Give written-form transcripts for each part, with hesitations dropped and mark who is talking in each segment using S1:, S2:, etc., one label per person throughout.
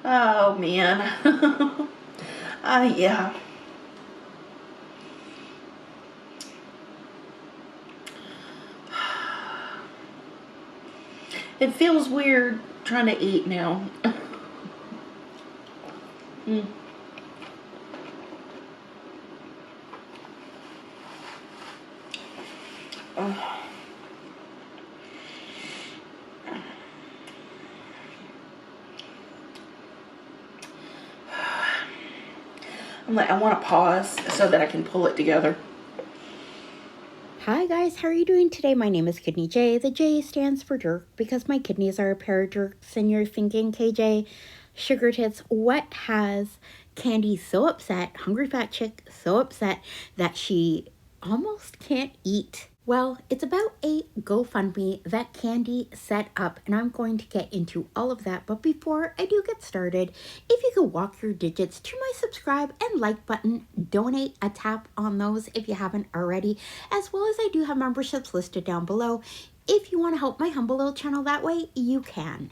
S1: Oh, man. Yeah. It feels weird trying to eat now. mm. I'm like, I want to pause so that I can pull it together.
S2: Hi guys, how are you doing today? My name is Kidneyjay. The J stands for jerk because my kidneys are a pair of jerks, and you're thinking, KJ, sugar tits, what has Candy so upset, Hungry Fatchick so upset that she almost can't eat? Well, it's about a GoFundMe that Candy set up, and I'm going to get into all of that. But before I do get started, if you could walk your digits to my subscribe and like button, donate a tap on those if you haven't already, as well as I do have memberships listed down below. If you want to help my humble little channel that way, you can.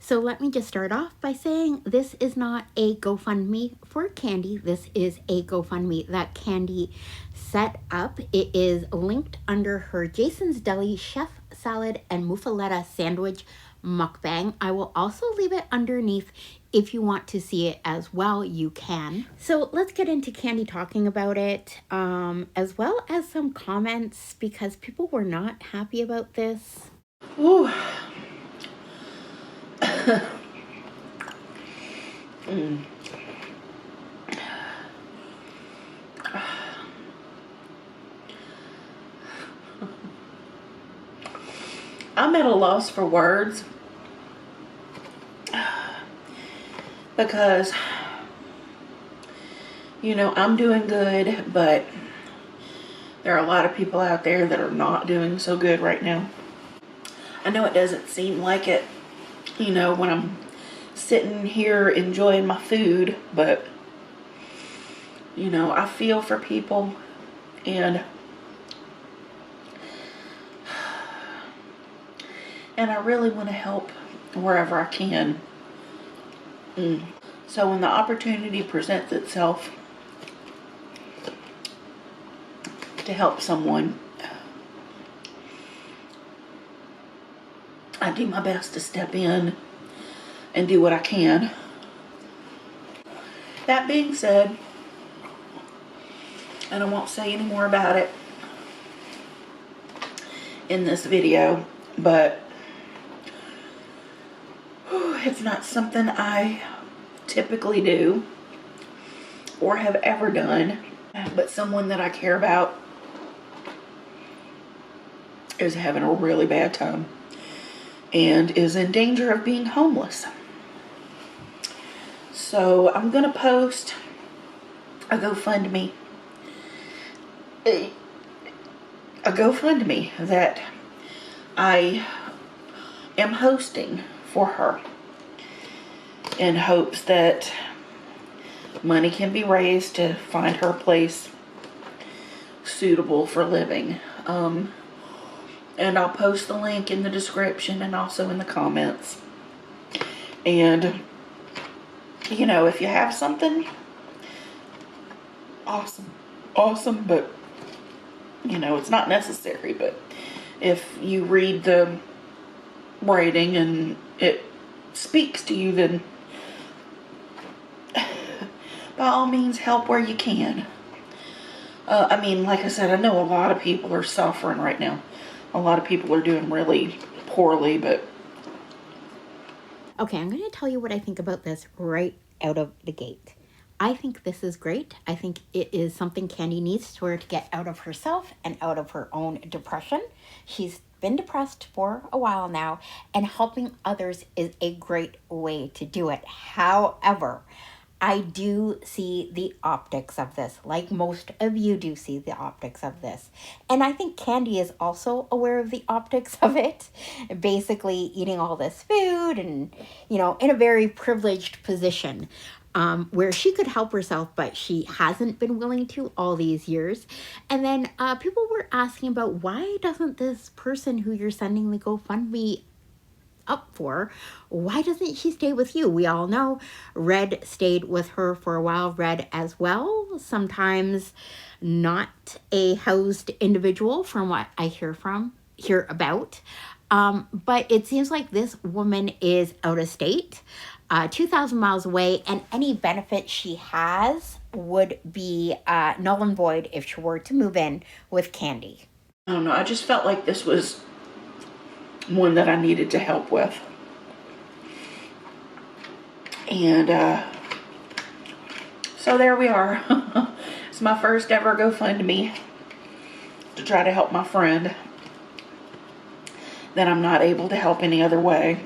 S2: So let me just start off by saying this is not a GoFundMe for Candy. This is a GoFundMe that Candy set up. It is linked under her Jason's Deli Chef Salad and Muffaletta Sandwich mukbang. I will also leave it underneath. If you want to see it as well, you can. So let's get into Candy talking about it, as well as some comments, because people were not happy about this.
S1: Ooh. I'm at a loss for words because, you know, I'm doing good, but there are a lot of people out there that are not doing so good right now. I know it doesn't seem like it, you know, when I'm sitting here enjoying my food, but, you know, I feel for people, and I really want to help wherever I can. So when the opportunity presents itself to help someone, I do my best to step in and do what I can. That being said, and I won't say any more about it in this video, but it's not something I typically do or have ever done, but someone that I care about is having a really bad time and is in danger of being homeless. So I'm gonna post a GoFundMe that I am hosting for her in hopes that money can be raised to find her a place suitable for living. And I'll post the link in the description and also in the comments. And, you know, if you have something, awesome, but, you know, it's not necessary. But if you read the writing and it speaks to you, then by all means help where you can. I mean, like I said, I know a lot of people are suffering right now. A lot of people are doing really poorly, but...
S2: Okay, I'm going to tell you what I think about this right out of the gate. I think this is great. I think it is something Candy needs to get out of herself and out of her own depression. She's been depressed for a while now, and helping others is a great way to do it. However, I do see the optics of this, like most of you do see the optics of this. And I think Candy is also aware of the optics of it. Basically eating all this food and, you know, in a very privileged position where she could help herself, but she hasn't been willing to all these years. And then people were asking about, why doesn't this person who you're sending the GoFundMe up for, why doesn't she stay with you? We all know Red stayed with her for a while. Red as well, sometimes not a housed individual from what I hear about. But it seems like this woman is out of state, 2,000 miles away, and any benefit she has would be null and void if she were to move in with Candy.
S1: I don't know. I just felt like this was one that I needed to help with. And so there we are. It's my first ever GoFundMe to try to help my friend that I'm not able to help any other way.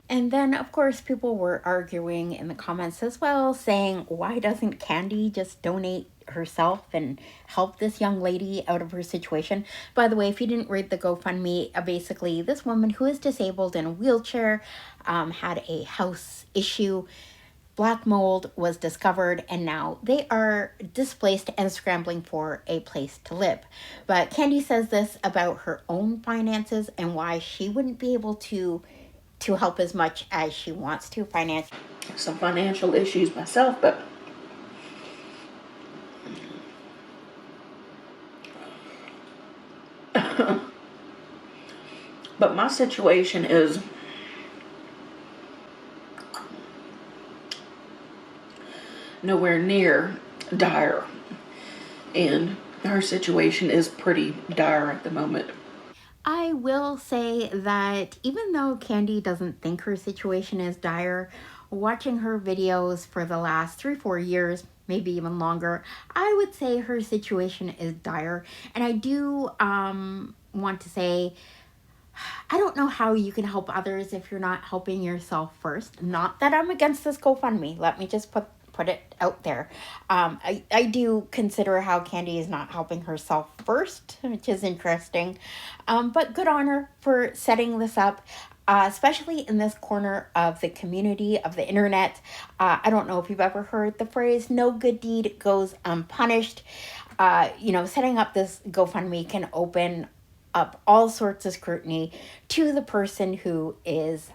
S2: And then, of course, people were arguing in the comments as well, saying, why doesn't Candy just donate herself and help this young lady out of her situation? By the way, if you didn't read the GoFundMe, basically this woman who is disabled in a wheelchair had a house issue. Black mold was discovered, and now they are displaced and scrambling for a place to live. But Candy says this about her own finances and why she wouldn't be able to help as much as she wants to financially.
S1: Some financial issues myself, but but my situation is nowhere near dire, and her situation is pretty dire at the moment.
S2: I will say that even though Candy doesn't think her situation is dire, watching her videos for the last 3-4 years, maybe even longer, I would say her situation is dire. And I do want to say, I don't know how you can help others if you're not helping yourself first. Not that I'm against this GoFundMe. Let me just put it out there. I do consider how Candy is not helping herself first, which is interesting. But good on her for setting this up, especially in this corner of the community, of the internet. I don't know if you've ever heard the phrase, no good deed goes unpunished. Setting up this GoFundMe can open up all sorts of scrutiny to the person who is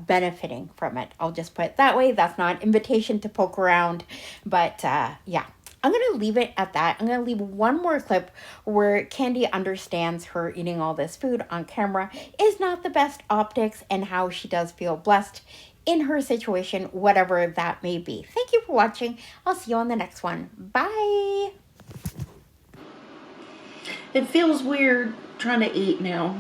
S2: benefiting from it. I'll just put it that way. That's not an invitation to poke around, but yeah. I'm going to leave it at that. I'm going to leave one more clip where Candy understands her eating all this food on camera is not the best optics and how she does feel blessed in her situation, whatever that may be. Thank you for watching. I'll see you on the next one. Bye.
S1: It feels weird trying to eat now.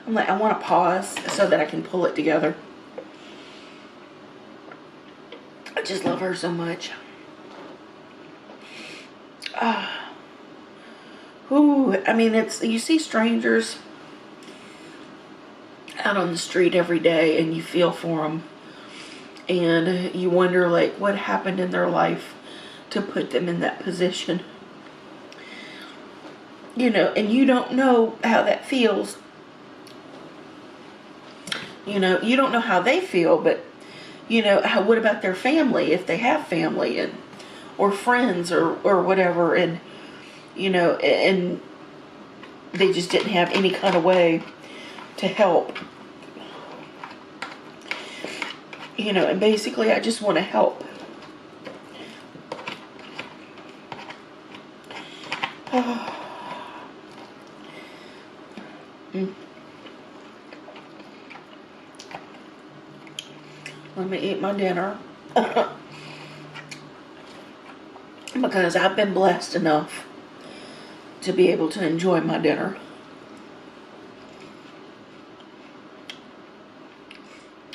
S1: I'm like, I want to pause so that I can pull it together. I just love her so much. I mean, you see strangers out on the street every day and you feel for them. And you wonder, like, what happened in their life to put them in that position. And you don't know how that feels. You don't know how they feel, but, what about their family, if they have family, or friends, or whatever, and they just didn't have any kind of way to help. And basically I just want to help. Let me eat my dinner. Because I've been blessed enough to be able to enjoy my dinner.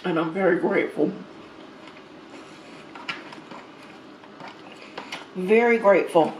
S1: And I'm very grateful. Very grateful.